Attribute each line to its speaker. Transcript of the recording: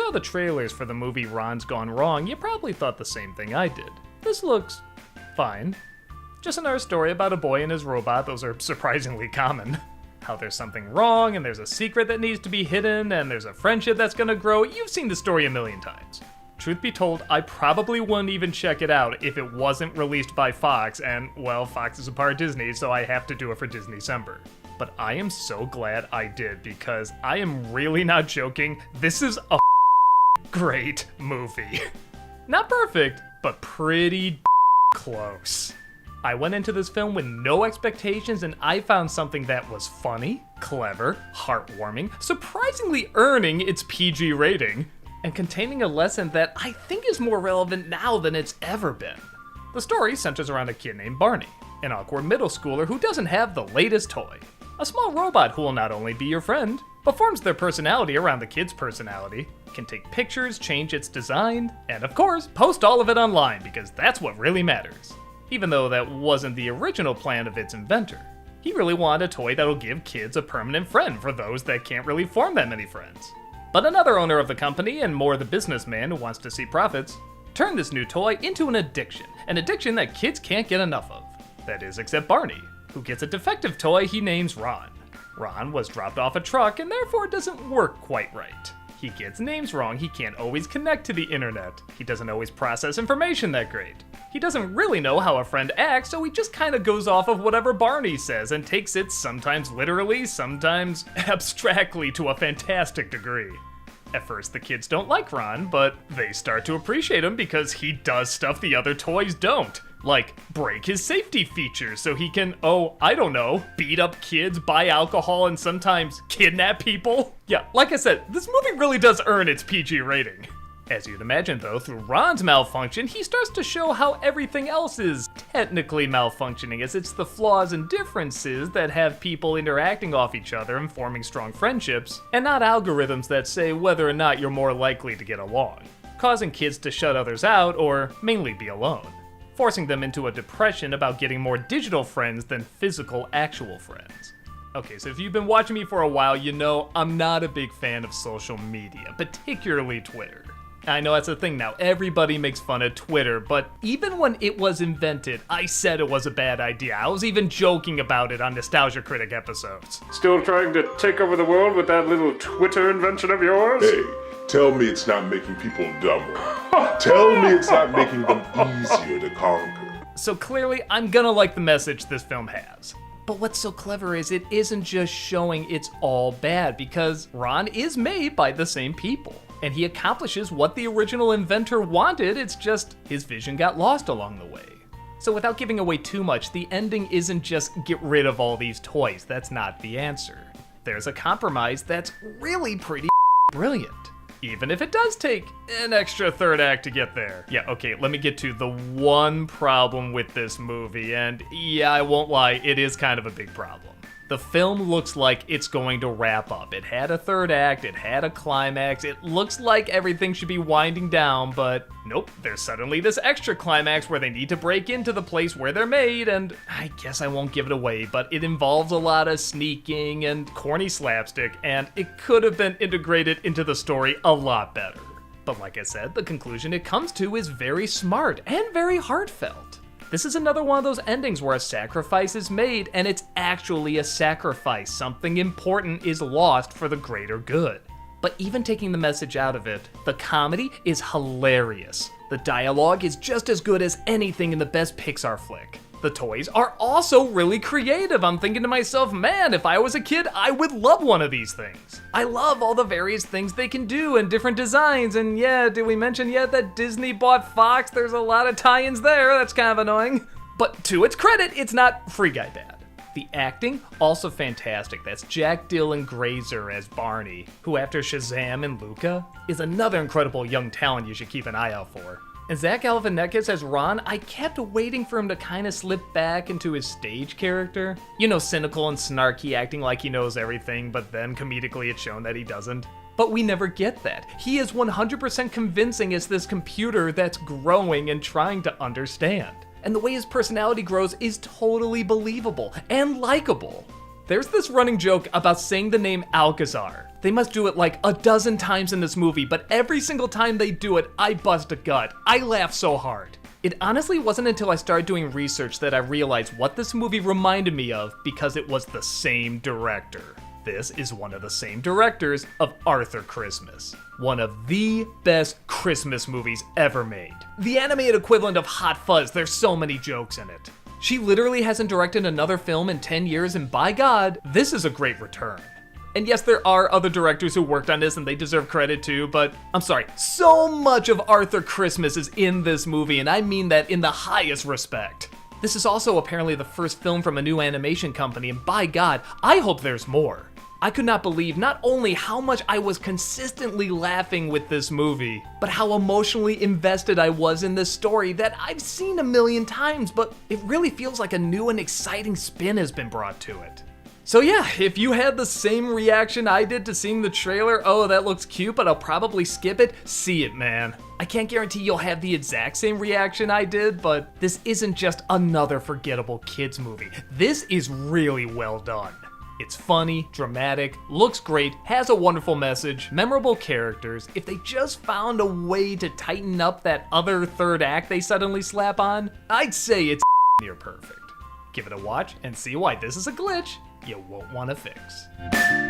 Speaker 1: saw the trailers for the movie Ron's Gone Wrong, you probably thought the same thing I did. This looks fine. Just another story about a boy and his robot. Those are surprisingly common. How there's something wrong, and there's a secret that needs to be hidden, and there's a friendship that's gonna grow. You've seen the story a million times. Truth be told, I probably wouldn't even check it out if it wasn't released by Fox, and, well, Fox is a part of Disney, so I have to do it for DisneyCember. But I am so glad I did, because I am really not joking. This is a great movie. Not perfect, but pretty close. I went into this film with no expectations, and I found something that was funny, clever, heartwarming, surprisingly earning its PG rating, and containing a lesson that I think is more relevant now than it's ever been. The story centers around a kid named Barney, an awkward middle schooler who doesn't have the latest toy. A small robot who will not only be your friend, but forms their personality around the kid's personality, can take pictures, change its design, and of course, post all of it online because that's what really matters. Even though that wasn't the original plan of its inventor. He really wanted a toy that'll give kids a permanent friend for those that can't really form that many friends. But another owner of the company, and more the businessman who wants to see profits, turned this new toy into an addiction that kids can't get enough of. That is, except Barney, who gets a defective toy he names Ron. Ron was dropped off a truck and therefore doesn't work quite right. He gets names wrong, he can't always connect to the internet, he doesn't always process information that great. He doesn't really know how a friend acts, so he just kinda goes off of whatever Barney says and takes it sometimes literally, sometimes abstractly to a fantastic degree. At first, the kids don't like Ron, but they start to appreciate him because he does stuff the other toys don't. Like, break his safety features so he can, I don't know, beat up kids, buy alcohol, and sometimes kidnap people. Yeah, like I said, this movie really does earn its PG rating. As you'd imagine though, through Ron's malfunction, he starts to show how everything else is technically malfunctioning, as it's the flaws and differences that have people interacting off each other and forming strong friendships, and not algorithms that say whether or not you're more likely to get along, causing kids to shut others out or mainly be alone, forcing them into a depression about getting more digital friends than physical actual friends. Okay, so if you've been watching me for a while, you know I'm not a big fan of social media, particularly Twitter. I know that's a thing now, everybody makes fun of Twitter, but even when it was invented, I said it was a bad idea. I was even joking about it on Nostalgia Critic episodes.
Speaker 2: Still trying to take over the world with that little Twitter invention of yours?
Speaker 3: Hey, tell me it's not making people dumber. Tell me it's not making them easier to conquer.
Speaker 1: So clearly, I'm gonna like the message this film has. But what's so clever is it isn't just showing it's all bad, because Ron is made by the same people. And he accomplishes what the original inventor wanted, it's just his vision got lost along the way. So without giving away too much, the ending isn't just get rid of all these toys, that's not the answer. There's a compromise that's really pretty brilliant. Even if it does take an extra third act to get there. Yeah, okay, let me get to the one problem with this movie, and yeah, I won't lie, it is kind of a big problem. The film looks like it's going to wrap up. It had a third act, it had a climax, it looks like everything should be winding down, but nope, there's suddenly this extra climax where they need to break into the place where they're made, and I guess I won't give it away, but it involves a lot of sneaking and corny slapstick, and it could have been integrated into the story a lot better. But like I said, the conclusion it comes to is very smart and very heartfelt. This is another one of those endings where a sacrifice is made, and it's actually a sacrifice. Something important is lost for the greater good. But even taking the message out of it, the comedy is hilarious. The dialogue is just as good as anything in the best Pixar flick. The toys are also really creative. I'm thinking to myself, man, if I was a kid, I would love one of these things. I love all the various things they can do and different designs. And yeah, did we mention yet that Disney bought Fox? There's a lot of tie-ins there. That's kind of annoying. But to its credit, it's not Free Guy bad. The acting, also fantastic. That's Dylan Grazer as Barney, who after Shazam and Luca, is another incredible young talent you should keep an eye out for. And Zach Galifianakis as Ron, I kept waiting for him to kind of slip back into his stage character. You know, cynical and snarky, acting like he knows everything, but then comedically it's shown that he doesn't. But we never get that. He is 100% convincing as this computer that's growing and trying to understand. And the way his personality grows is totally believable and likable. There's this running joke about saying the name Alcazar. They must do it like a dozen times in this movie, but every single time they do it, I bust a gut. I laugh so hard. It honestly wasn't until I started doing research that I realized what this movie reminded me of because it was the same director. This is one of the same directors of Arthur Christmas, one of the best Christmas movies ever made. The animated equivalent of Hot Fuzz, there's so many jokes in it. She literally hasn't directed another film in 10 years, and by God, this is a great return. And yes, there are other directors who worked on this and they deserve credit too, but I'm sorry, so much of Arthur Christmas is in this movie, and I mean that in the highest respect. This is also apparently the first film from a new animation company, and by God, I hope there's more. I could not believe not only how much I was consistently laughing with this movie, but how emotionally invested I was in this story that I've seen a million times, but it really feels like a new and exciting spin has been brought to it. So yeah, if you had the same reaction I did to seeing the trailer, oh that looks cute but I'll probably skip it, see it man. I can't guarantee you'll have the exact same reaction I did, but this isn't just another forgettable kids movie. This is really well done. It's funny, dramatic, looks great, has a wonderful message, memorable characters. If they just found a way to tighten up that other third act they suddenly slap on, I'd say it's near perfect. Give it a watch and see why this is a glitch you won't want to fix.